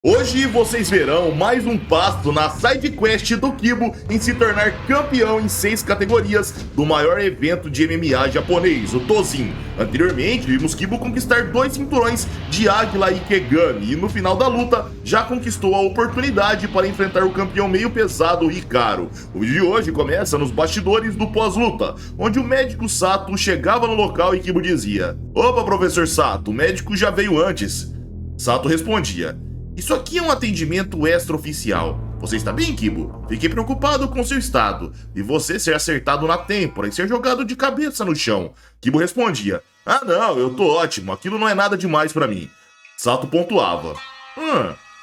Hoje vocês verão mais um passo na sidequest do Kibo em se tornar campeão em 6 categorias do maior evento de MMA japonês, o Tozin. Anteriormente, vimos Kibo conquistar 2 cinturões de Águila e Kegami, e no final da luta já conquistou a oportunidade para enfrentar o campeão meio pesado Hikaru. O vídeo de hoje começa nos bastidores do pós-luta, onde o médico Sato chegava no local e Kibo dizia: "Opa, professor Sato, o médico já veio antes." Sato respondia: "Isso aqui é um atendimento extraoficial. Você está bem, Kibo? Fiquei preocupado com seu estado. E você ser acertado na têmpora e ser jogado de cabeça no chão." Kibo respondia: "Ah não, eu tô ótimo, aquilo não é nada demais pra mim." Sato pontuava: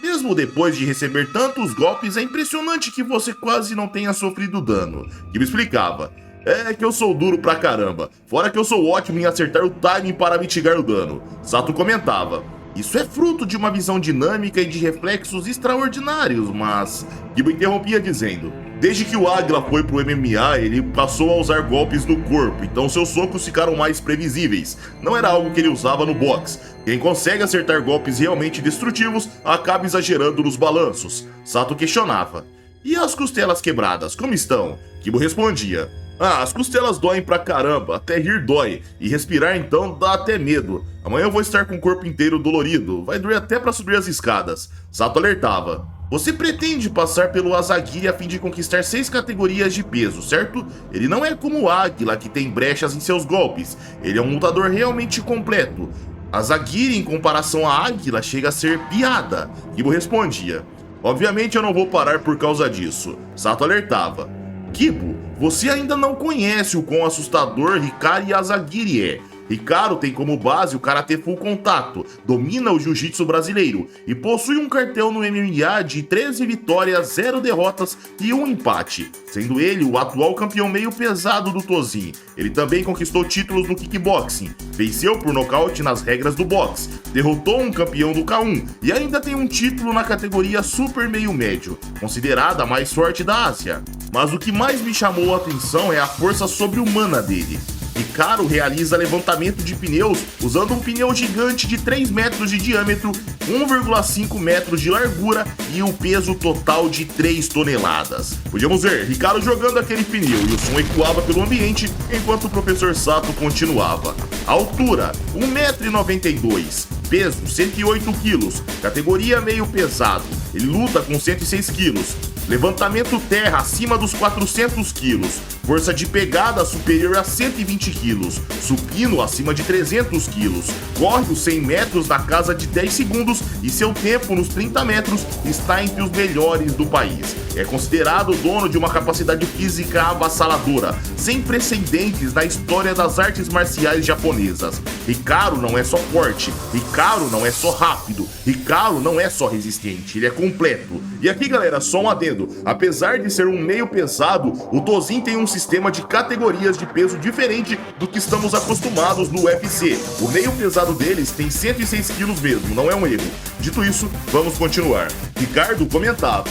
Mesmo depois de receber tantos golpes, é impressionante que você quase não tenha sofrido dano." Kibo explicava: "É que eu sou duro pra caramba, fora que eu sou ótimo em acertar o timing para mitigar o dano." Sato comentava: "Isso é fruto de uma visão dinâmica e de reflexos extraordinários, mas..." Kibo interrompia dizendo: "Desde que o Águila foi pro MMA, ele passou a usar golpes no corpo, então seus socos ficaram mais previsíveis. Não era algo que ele usava no boxe. Quem consegue acertar golpes realmente destrutivos acaba exagerando nos balanços." Sato questionava: "E as costelas quebradas, como estão?" Kibo respondia: "As costelas doem pra caramba, até rir dói, e respirar então dá até medo. Amanhã eu vou estar com o corpo inteiro dolorido, vai doer até pra subir as escadas." Sato alertava: "Você pretende passar pelo Asagiri a fim de conquistar 6 categorias de peso, certo? Ele não é como o Águila, que tem brechas em seus golpes, ele é um lutador realmente completo. Asagiri, em comparação a Águila, chega a ser piada." Kibo respondia: "Obviamente eu não vou parar por causa disso." Sato alertava: "Kibo, você ainda não conhece o quão assustador Hikaru Asagiri é. Hikaru tem como base o Karatê Full Contato, domina o Jiu-Jitsu brasileiro e possui um cartel no MMA de 13 vitórias, 0 derrotas e 1 empate, sendo ele o atual campeão meio pesado do Tozin. Ele também conquistou títulos no kickboxing, venceu por nocaute nas regras do boxe, derrotou um campeão do K1 e ainda tem um título na categoria Super Meio Médio, considerada a mais forte da Ásia. Mas o que mais me chamou a atenção é a força sobre-humana dele. Hikaru realiza levantamento de pneus usando um pneu gigante de 3 metros de diâmetro, 1,5 metros de largura e o peso total de 3 toneladas. Podíamos ver Hikaru jogando aquele pneu e o som ecoava pelo ambiente enquanto o professor Sato continuava. Altura: 1,92 m. Peso: 108 kg. Categoria meio pesado. Ele luta com 106 kg. Levantamento terra acima dos 400 kg, força de pegada superior a 120 kg, supino acima de 300 kg, corre os 100 metros na casa de 10 segundos e seu tempo nos 30 metros está entre os melhores do país. É considerado dono de uma capacidade física avassaladora, sem precedentes na história das artes marciais japonesas. Hikaru não é só forte, Hikaru não é só rápido, Hikaru não é só resistente, ele é completo. E aqui, galera, só um adendo: apesar de ser um meio pesado, o Tozin tem um sistema de categorias de peso diferente do que estamos acostumados no UFC. O meio pesado deles tem 106 kg mesmo, não é um erro. Dito isso, vamos continuar. Ricardo comentava: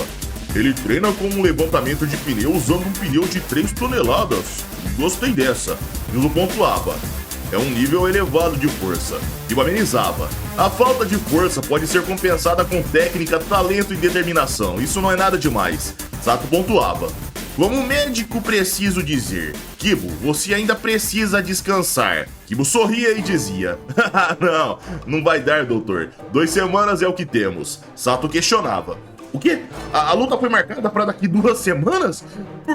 "Ele treina com um levantamento de pneu usando um pneu de 3 toneladas. Gostei dessa." Nilo pontuava: "É um nível elevado de força." Kibo amenizava: "A falta de força pode ser compensada com técnica, talento e determinação. Isso não é nada demais." Sato pontuava: "Como médico, preciso dizer, Kibo, você ainda precisa descansar." Kibo sorria e dizia: Não vai dar, doutor. 2 semanas é o que temos." Sato questionava: "O quê? A luta foi marcada para daqui 2 semanas?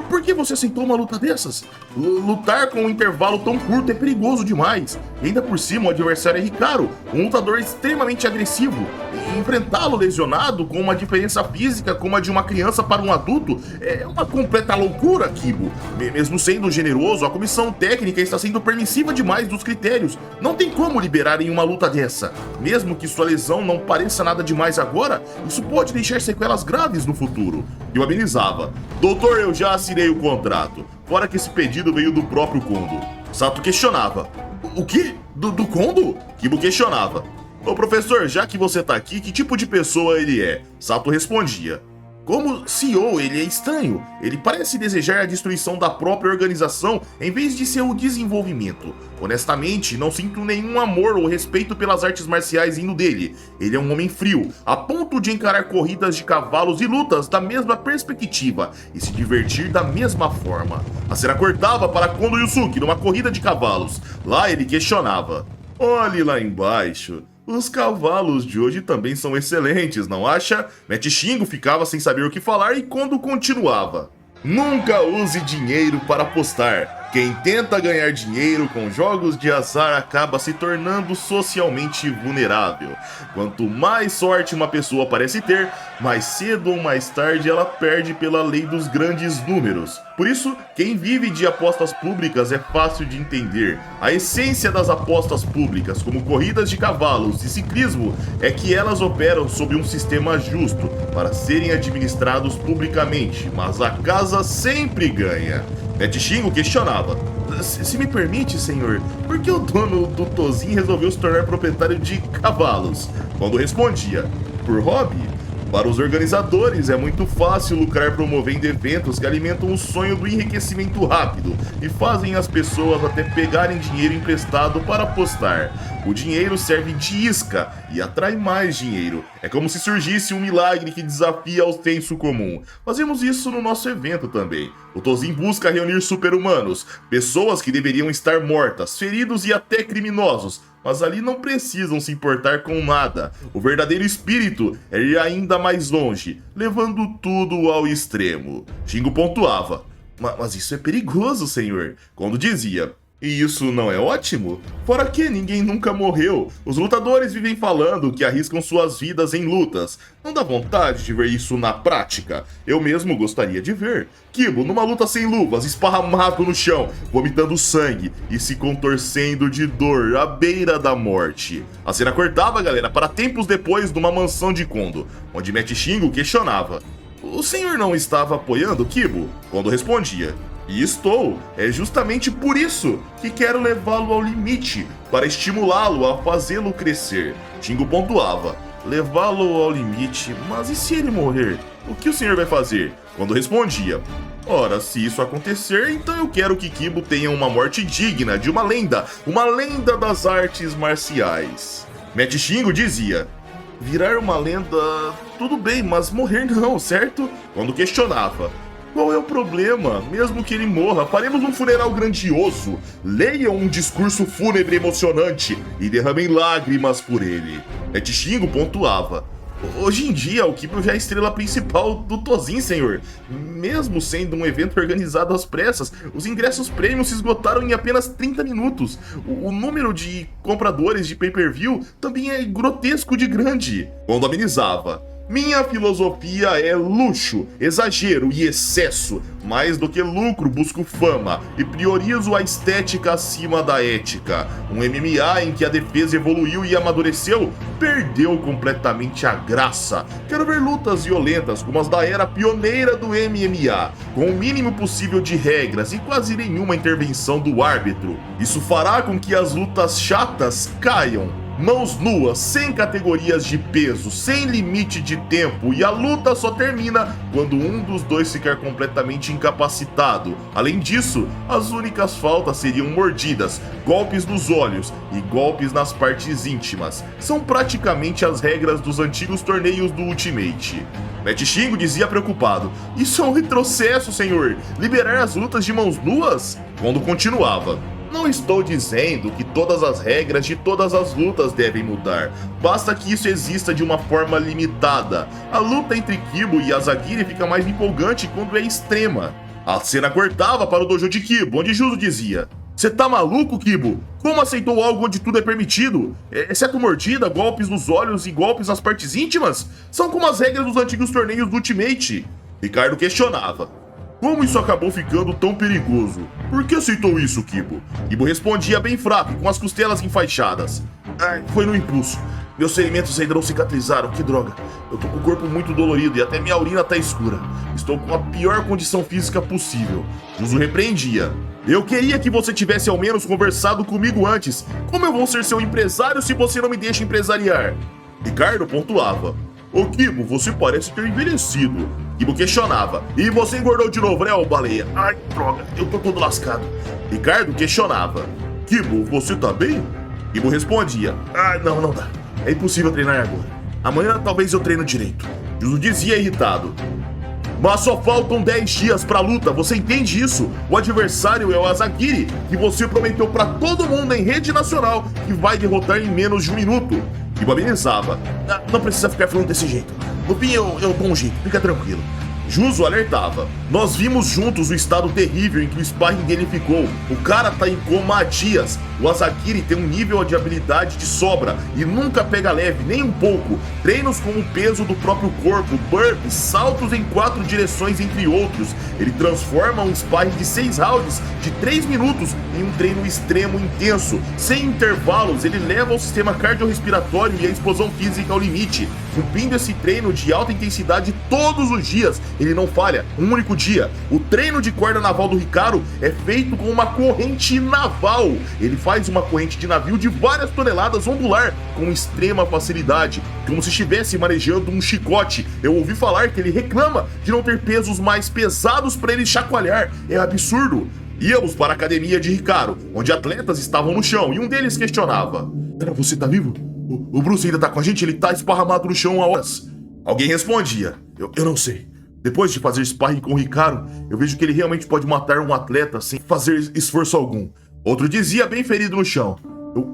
Por que você aceitou uma luta dessas? Lutar com um intervalo tão curto é perigoso demais. E ainda por cima, o adversário é Hikaru, um lutador extremamente agressivo. E enfrentá-lo lesionado, com uma diferença física como a de uma criança para um adulto, é uma completa loucura, Kibo. Mesmo sendo generoso, a comissão técnica está sendo permissiva demais dos critérios. Não tem como liberar em uma luta dessa. Mesmo que sua lesão não pareça nada demais agora, isso pode deixar sequelas graves no futuro." E o amenizava: "Doutor, eu já assinei o contrato. Fora que esse pedido veio do próprio Kondo." Sato questionava: "O quê? Do Kondo?" Kibo questionava: "Ô professor, já que você tá aqui, que tipo de pessoa ele é?" Sato respondia: Como CEO, ele é estranho. Ele parece desejar a destruição da própria organização em vez de seu desenvolvimento. Honestamente, não sinto nenhum amor ou respeito pelas artes marciais vindo dele. Ele é um homem frio, a ponto de encarar corridas de cavalos e lutas da mesma perspectiva e se divertir da mesma forma. A cena cortava para Kondo Yusuke numa corrida de cavalos. Lá ele questionava: "Olhe lá embaixo. Os cavalos de hoje também são excelentes, não acha?" Matt Shingo ficava sem saber o que falar e Kondo continuava: "Nunca use dinheiro para apostar. Quem tenta ganhar dinheiro com jogos de azar acaba se tornando socialmente vulnerável. Quanto mais sorte uma pessoa parece ter, mais cedo ou mais tarde ela perde pela lei dos grandes números. Por isso, quem vive de apostas públicas é fácil de entender. A essência das apostas públicas, como corridas de cavalos e ciclismo, é que elas operam sob um sistema justo para serem administrados publicamente, mas a casa sempre ganha." Matt Shingo questionava: Se me permite, senhor, por que o dono do Tozin resolveu se tornar proprietário de cavalos?" Quando respondia: "Por hobby. Para os organizadores é muito fácil lucrar promovendo eventos que alimentam o sonho do enriquecimento rápido e fazem as pessoas até pegarem dinheiro emprestado para apostar. O dinheiro serve de isca e atrai mais dinheiro. É como se surgisse um milagre que desafia ao senso comum. Fazemos isso no nosso evento também. O Tozin busca reunir super-humanos, pessoas que deveriam estar mortas, feridos e até criminosos, mas ali não precisam se importar com nada. O verdadeiro espírito é ir ainda mais longe, levando tudo ao extremo." Shingo pontuava: Mas isso é perigoso, senhor." Quando dizia: "E isso não é ótimo? Fora que ninguém nunca morreu. Os lutadores vivem falando que arriscam suas vidas em lutas. Não dá vontade de ver isso na prática? Eu mesmo gostaria de ver Kibo numa luta sem luvas, esparramado no chão, vomitando sangue e se contorcendo de dor à beira da morte." A cena cortava, galera, para tempos depois numa mansão de Kondo, onde Matt Shingo questionava: "O senhor não estava apoiando Kibo?" Kondo respondia: "E estou. É justamente por isso que quero levá-lo ao limite, para estimulá-lo a fazê-lo crescer." Shingo pontuava: "Levá-lo ao limite? Mas e se ele morrer? O que o senhor vai fazer?" Quando respondia: "Ora, se isso acontecer, então eu quero que Kibo tenha uma morte digna de uma lenda das artes marciais." Matt Shingo dizia: "Virar uma lenda, tudo bem, mas morrer não, certo?" Quando questionava: "Qual é o problema? Mesmo que ele morra, faremos um funeral grandioso. Leiam um discurso fúnebre emocionante e derramem lágrimas por ele." Matt Shingo pontuava: "Hoje em dia, o Kibo já é a estrela principal do Tozin, senhor. Mesmo sendo um evento organizado às pressas, os ingressos premium se esgotaram em apenas 30 minutos. O número de compradores de pay-per-view também é grotesco de grande." Quando amenizava: "Minha filosofia é luxo, exagero e excesso. Mais do que lucro, busco fama e priorizo a estética acima da ética. Um MMA em que a defesa evoluiu e amadureceu perdeu completamente a graça. Quero ver lutas violentas como as da era pioneira do MMA, com o mínimo possível de regras e quase nenhuma intervenção do árbitro. Isso fará com que as lutas chatas caiam. Mãos nuas, sem categorias de peso, sem limite de tempo, e a luta só termina quando um dos dois ficar completamente incapacitado. Além disso, as únicas faltas seriam mordidas, golpes nos olhos e golpes nas partes íntimas. São praticamente as regras dos antigos torneios do Ultimate." Matt Shingo dizia preocupado: "Isso é um retrocesso, senhor. Liberar as lutas de mãos nuas?" Quando continuava: "Não estou dizendo que todas as regras de todas as lutas devem mudar. Basta que isso exista de uma forma limitada. A luta entre Kibo e Asagiri fica mais empolgante quando é extrema." A cena cortava para o dojo de Kibo, onde Juzo dizia: "Você tá maluco, Kibo? Como aceitou algo onde tudo é permitido? Exceto mordida, golpes nos olhos e golpes nas partes íntimas? São como as regras dos antigos torneios do Ultimate." Ricardo questionava: "Como isso acabou ficando tão perigoso? Por que aceitou isso, Kibo?" Kibo respondia bem fraco, com as costelas enfaixadas: "Foi no impulso. Meus ferimentos ainda não cicatrizaram, que droga. Eu tô com o corpo muito dolorido e até minha urina tá escura. Estou com a pior condição física possível." Juzo repreendia: "Eu queria que você tivesse ao menos conversado comigo antes. Como eu vou ser seu empresário se você não me deixa empresariar?" Ricardo pontuava: Ô Kibo, você parece ter envelhecido. Kibo questionava. E você engordou de novo, né, ô baleia? Ai, droga, eu tô todo lascado. Ricardo questionava. Kibo, você tá bem? Kibo respondia. Ah, não dá. É impossível treinar agora. Amanhã talvez eu treino direito. Juzo dizia irritado. Mas só faltam 10 dias pra luta, você entende isso? O adversário é o Asagiri, que você prometeu pra todo mundo em rede nacional que vai derrotar em menos de um minuto. Kibo amenizava. Não precisa ficar falando desse jeito. No fim eu dou um jeito, fica tranquilo. Juzo alertava. Nós vimos juntos o estado terrível em que o sparring dele ficou. O cara tá em coma há dias. O Asagiri tem um nível de habilidade de sobra e nunca pega leve, nem um pouco. Treinos com o peso do próprio corpo, burpees, saltos em 4 direções, entre outros. Ele transforma um sparring de 6 rounds de 3 minutos em um treino extremo intenso. Sem intervalos, ele leva o sistema cardiorrespiratório e a explosão física ao limite. Cumprindo esse treino de alta intensidade todos os dias, ele não falha um único dia. O treino de corda naval do Ricardo é feito com uma corrente naval. Ele faz uma corrente de navio de várias toneladas ondular com extrema facilidade, como se estivesse manejando um chicote. Eu ouvi falar que ele reclama de não ter pesos mais pesados para ele chacoalhar. É absurdo. Íamos para a academia de Ricardo, onde atletas estavam no chão e um deles questionava. Você tá vivo? O Bruce ainda tá com a gente? Ele tá esparramado no chão há horas. Alguém respondia. Eu não sei. Depois de fazer sparring com o Ricardo, eu vejo que ele realmente pode matar um atleta sem fazer esforço algum. Outro dizia, bem ferido no chão.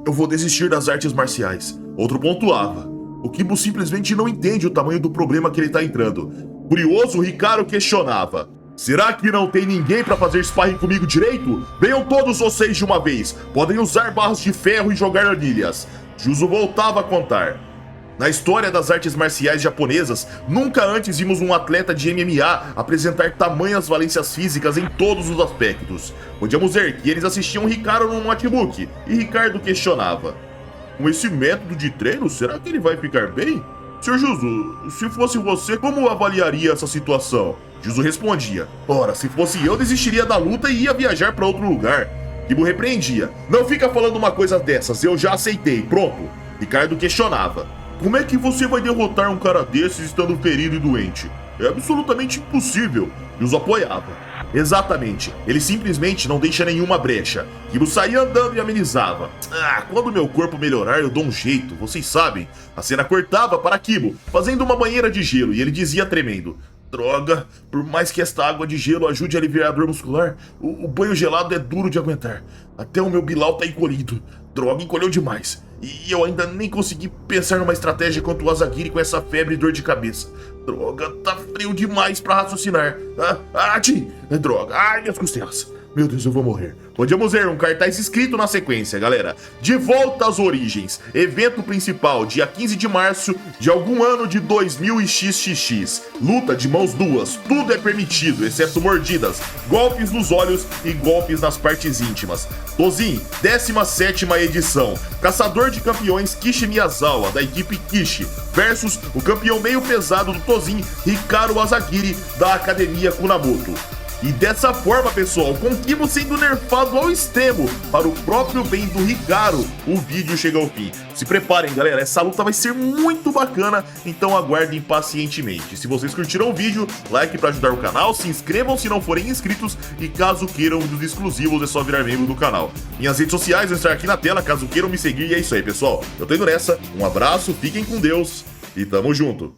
Eu vou desistir das artes marciais. Outro pontuava. O Kibo simplesmente não entende o tamanho do problema que ele tá entrando. Curioso, o Ricardo questionava. Será que não tem ninguém pra fazer sparring comigo direito? Venham todos vocês de uma vez. Podem usar barras de ferro e jogar anilhas. Juzo voltava a contar. Na história das artes marciais japonesas, nunca antes vimos um atleta de MMA apresentar tamanhas valências físicas em todos os aspectos. Podíamos ver que eles assistiam Ricardo no notebook, e Ricardo questionava. Com esse método de treino, será que ele vai ficar bem? Sr. Juzo, se fosse você, como avaliaria essa situação? Juzo respondia. Ora, se fosse eu, desistiria da luta e ia viajar para outro lugar. Kibo repreendia. Não fica falando uma coisa dessas, eu já aceitei, pronto. Ricardo questionava. Como é que você vai derrotar um cara desses estando ferido e doente? É absolutamente impossível. E os apoiava. Exatamente. Ele simplesmente não deixa nenhuma brecha. Kibo saía andando e amenizava. Quando meu corpo melhorar, eu dou um jeito, vocês sabem. A cena cortava para Kibo, fazendo uma banheira de gelo, e ele dizia tremendo. Droga, por mais que esta água de gelo ajude a aliviar a dor muscular, o banho gelado é duro de aguentar. Até o meu bilau tá encolhido. Droga, encolheu demais. E eu ainda nem consegui pensar numa estratégia contra o Asagiri com essa febre e dor de cabeça. Droga, tá frio demais pra raciocinar. Droga, ai, minhas costelas. Meu Deus, eu vou morrer. Podíamos ver um cartaz escrito na sequência, galera. De volta às origens. Evento principal, dia 15 de março de algum ano de 2000xxx. Luta de mãos duas. Tudo é permitido, exceto mordidas, golpes nos olhos e golpes nas partes íntimas. Tozin, 17ª edição. Caçador de campeões Kishi Miyazawa, da equipe Kishi, versus o campeão meio pesado do Tozin, Ricardo Asagiri, da Academia Kunamoto. E dessa forma, pessoal, com Kibo sendo nerfado ao extremo para o próprio bem do Ricardo, o vídeo chega ao fim. Se preparem, galera, essa luta vai ser muito bacana, então aguardem pacientemente. Se vocês curtiram o vídeo, like para ajudar o canal, se inscrevam se não forem inscritos e caso queiram vídeos exclusivos é só virar membro do canal. Minhas redes sociais vão estar aqui na tela caso queiram me seguir e é isso aí, pessoal. Eu tô indo nessa, um abraço, fiquem com Deus e tamo junto.